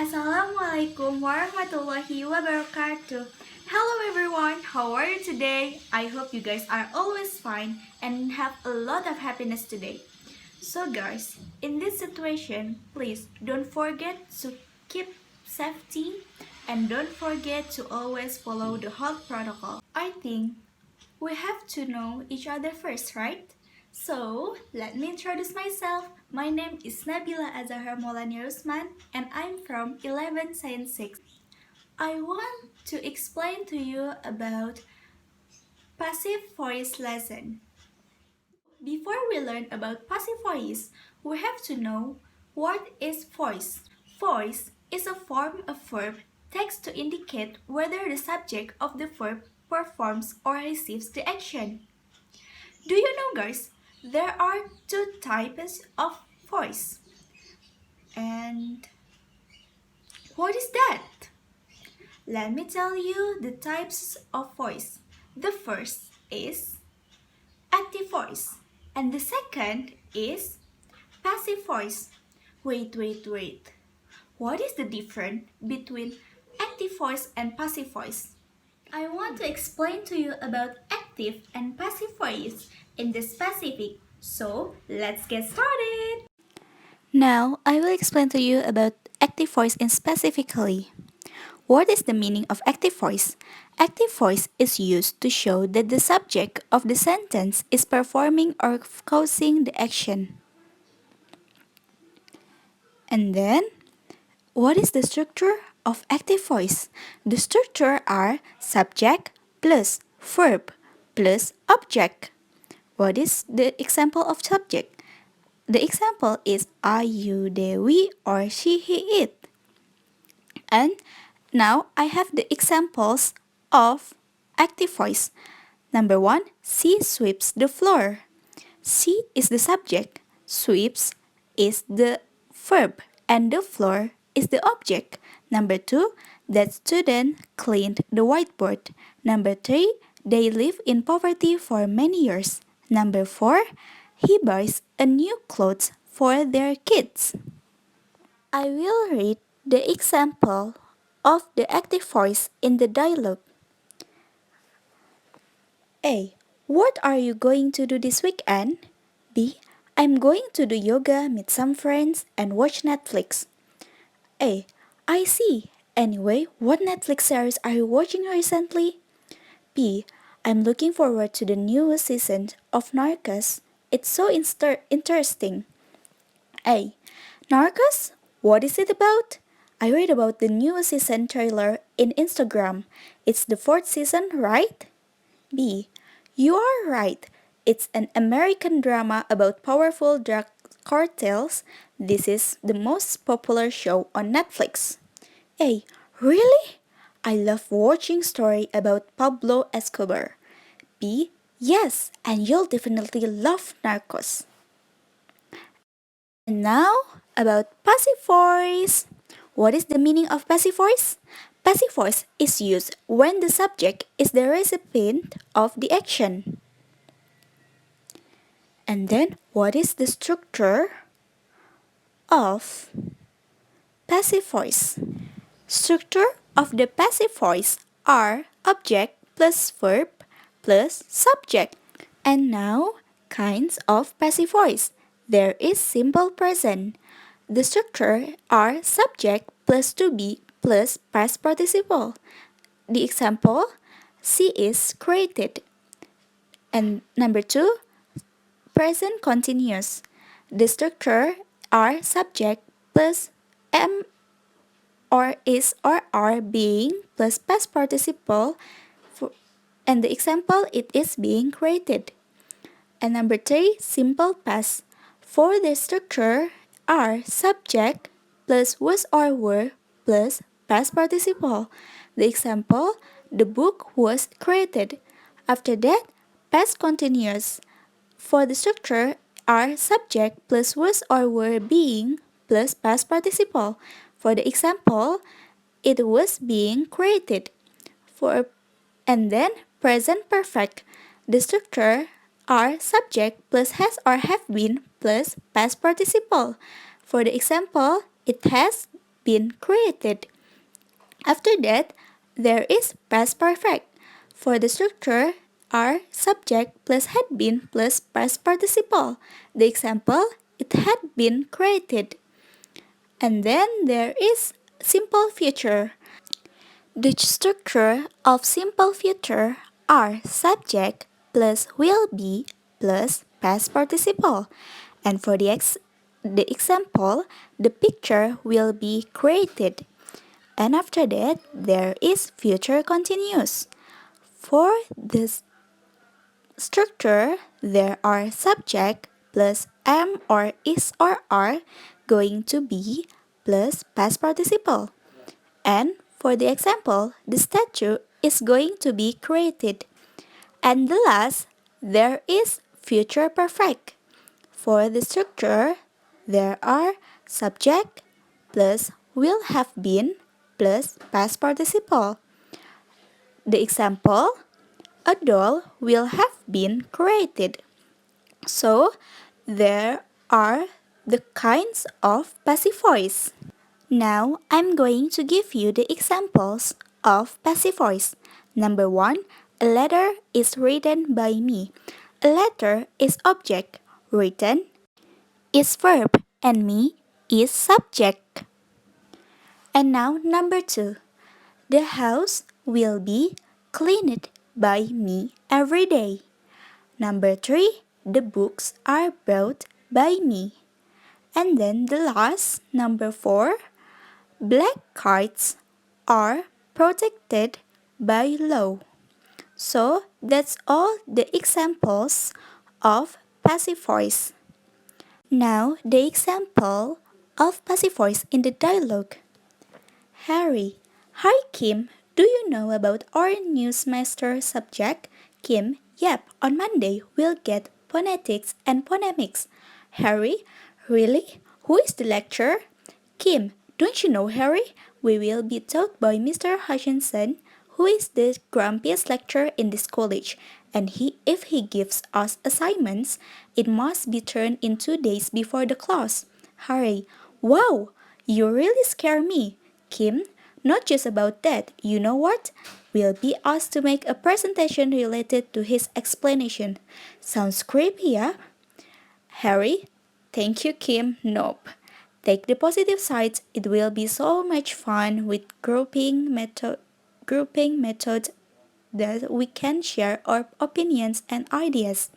Assalamualaikum warahmatullahi wabarakatuh. Hello everyone, how are you today? I hope you guys are always fine and have a lot of happiness today. So guys, in this situation, please don't forget to keep safety and don't forget to always follow the health protocol. I think we have to know each other first, right? So, let me introduce myself. My name is Nabila Azzahra Maulani and I'm from 11 Science 6. I want to explain to you about passive voice lesson. Before we learn about passive voice, we have to know what is voice. Voice is a form of verb text to indicate whether the subject of the verb performs or receives the action. Do you know, guys, there are two types of voice. And what is that? Let me tell you the types of voice. The first is active voice, and the second is passive voice. Wait. What is the difference between active voice and passive voice? I want to explain to you about active and passive voice in the specific. So, let's get started. Now, I will explain to you about active voice in specifically. What is the meaning of active voice? Active voice is used to show that the subject of the sentence is performing or causing the action. And then, what is the structure of active voice? The structure are subject plus verb plus object. What is the example of subject? The example is I, you, they, we, or she, he, it. And now I have the examples of active voice. Number one, she sweeps the floor. She is the subject, sweeps is the verb, and the floor is the object. Number two, that student cleaned the whiteboard. Number three, they live in poverty for many years. Number four, he buys a new clothes for their kids. I will read the example of the active voice in the dialogue. A. What are you going to do this weekend? B. I'm going to do yoga, meet some friends, and watch Netflix. A. I see. Anyway, what Netflix series are you watching recently? B. I'm looking forward to the newest season of Narcos. It's so interesting. A. Narcos? What is it about? I read about the newest season trailer in Instagram. It's the fourth season, right? B. You are right. It's an American drama about powerful drug cartels. This is the most popular show on Netflix. A. Really? I love watching story about Pablo Escobar. B. Yes, and you'll definitely love Narcos. And now, about passive voice. What is the meaning of passive voice? Passive voice is used when the subject is the recipient of the action. And then, what is the structure of passive voice? Structure of the passive voice are object plus verb plus subject. And now, kinds of passive voice. There is simple present. The structure are subject plus to be plus past participle. The example, she is created. And number two, present continuous. The structure are subject plus am or is or are being plus past participle. And the example, it is being created. And number three, simple past. For the structure are subject plus was or were plus past participle. The example, the book was created. After that, past continuous. For the structure are subject plus was or were being plus past participle. For the example, it was being created. And then present perfect. The structure are subject plus has or have been plus past participle. For the example, it has been created. After that, there is past perfect. For the structure are subject plus had been plus past participle. The example, it had been created. And then there is simple future. The structure of simple future are subject plus will be plus past participle. And for the example, the picture will be created. And after that, there is future continuous. For this structure, there are subject plus am or is or are going to be plus past participle. And for the example, the statue is going to be created. And the last, there is future perfect. For the structure, there are subject plus will have been plus past participle. The example, a doll will have been created. So, there are the kinds of passive voice. Now, I'm going to give you the examples of passive voice. Number 1, a letter is written by me. A letter is object, written is verb, and me is subject. And now, number 2, the house will be cleaned by me every day. Number 3, the books are brought by me. And then the last, number 4, black cats are protected by law. So that's all the examples of passive voice. Now the example of passive voice in the dialogue. Harry, hi Kim, do you know about our new semester subject? Kim, yep, on Monday we'll get phonetics and phonemics. Harry, really? Who is the lecturer? Kim, don't you know Harry? We will be taught by Mr. Hutchinson, who is the grumpiest lecturer in this college, and if he gives us assignments, it must be turned in 2 days before the class. Harry, wow, you really scare me. Kim, not just about that, you know what? We'll be asked to make a presentation related to his explanation. Sounds creepy, yeah? Harry, thank you Kim, nope. Take the positive sides, it will be so much fun with grouping method that we can share our opinions and ideas.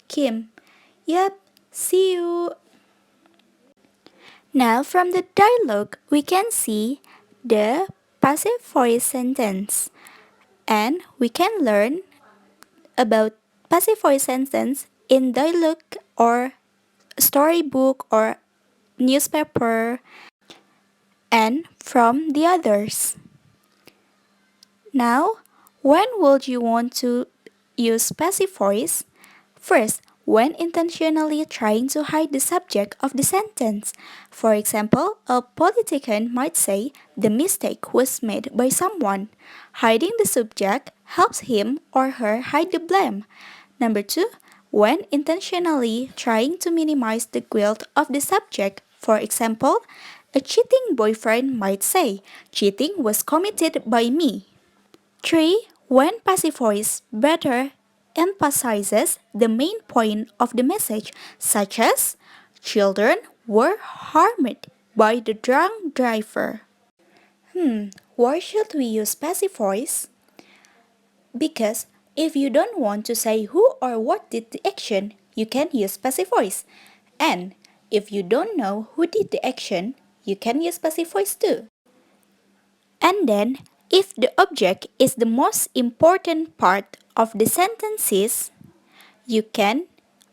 Kim, yep, see you. Now from the dialogue, we can see the passive voice sentence and we can learn about passive voice sentence in dialogue or storybook or newspaper and from the others. Now, when would you want to use passive voice? First, when intentionally trying to hide the subject of the sentence. For example, a politician might say the mistake was made by someone. Hiding the subject helps him or her hide the blame. Number 2, when intentionally trying to minimize the guilt of the subject. For example, a cheating boyfriend might say, cheating was committed by me. 3. When passive voice better emphasizes the main point of the message, such as children were harmed by the drunk driver. Why should we use passive voice? Because if you don't want to say who or what did the action, you can use passive voice. And if you don't know who did the action, you can use passive voice too. And then, if the object is the most important part of the sentences, you can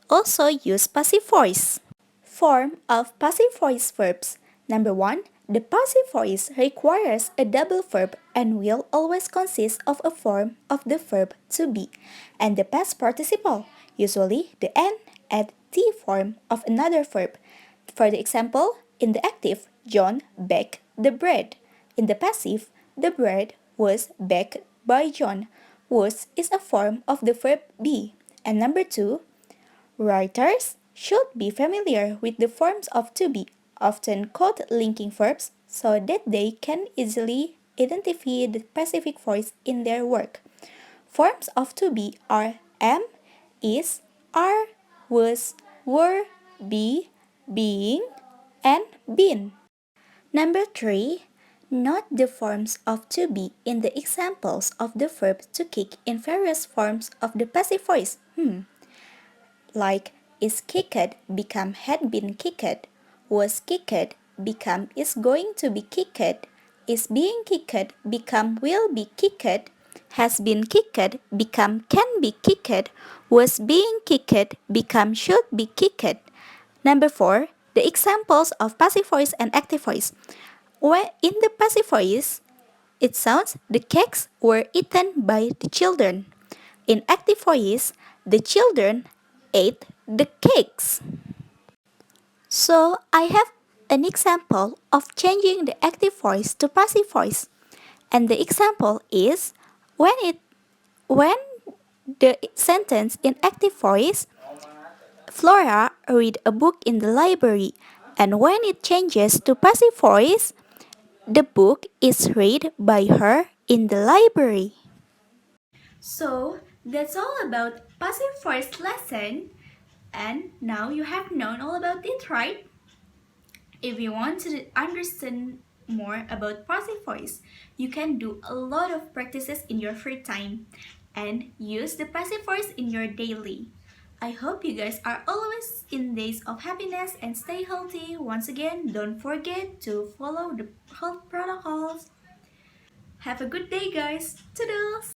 also use passive voice. Form of passive voice verbs. Number 1, the passive voice requires a double verb and will always consist of a form of the verb to be and the past participle, usually the n and t form of another verb. For the example, in the active, John baked the bread. In the passive, the bread was baked by John. Was is a form of the verb be. And number 2, writers should be familiar with the forms of to be, often called linking verbs, so that they can easily identify the specific voice in their work. Forms of to be are am, is, are, was, were, be, being, and been. Number 3. Note the forms of to be in the examples of the verb to kick in various forms of the passive voice. Like is kicked become had been kicked, was kicked become is going to be kicked, is being kicked become will be kicked, has been kicked become can be kicked, was being kicked become should be kicked. Number 4. The examples of passive voice and active voice. When in the passive voice, it sounds the cakes were eaten by the children. In active voice, the children ate the cakes. So I have an example of changing the active voice to passive voice. And the example is when the sentence in active voice, Flora read a book in the library, and when it changes to passive voice, the book is read by her in the library. So that's all about passive voice lesson, and now you have known all about it, right? If you want to understand more about passive voice, you can do a lot of practices in your free time and use the passive voice in your daily. I hope you guys are always in days of happiness and stay healthy. Once again, don't forget to follow the health protocols. Have a good day, guys. Toodles!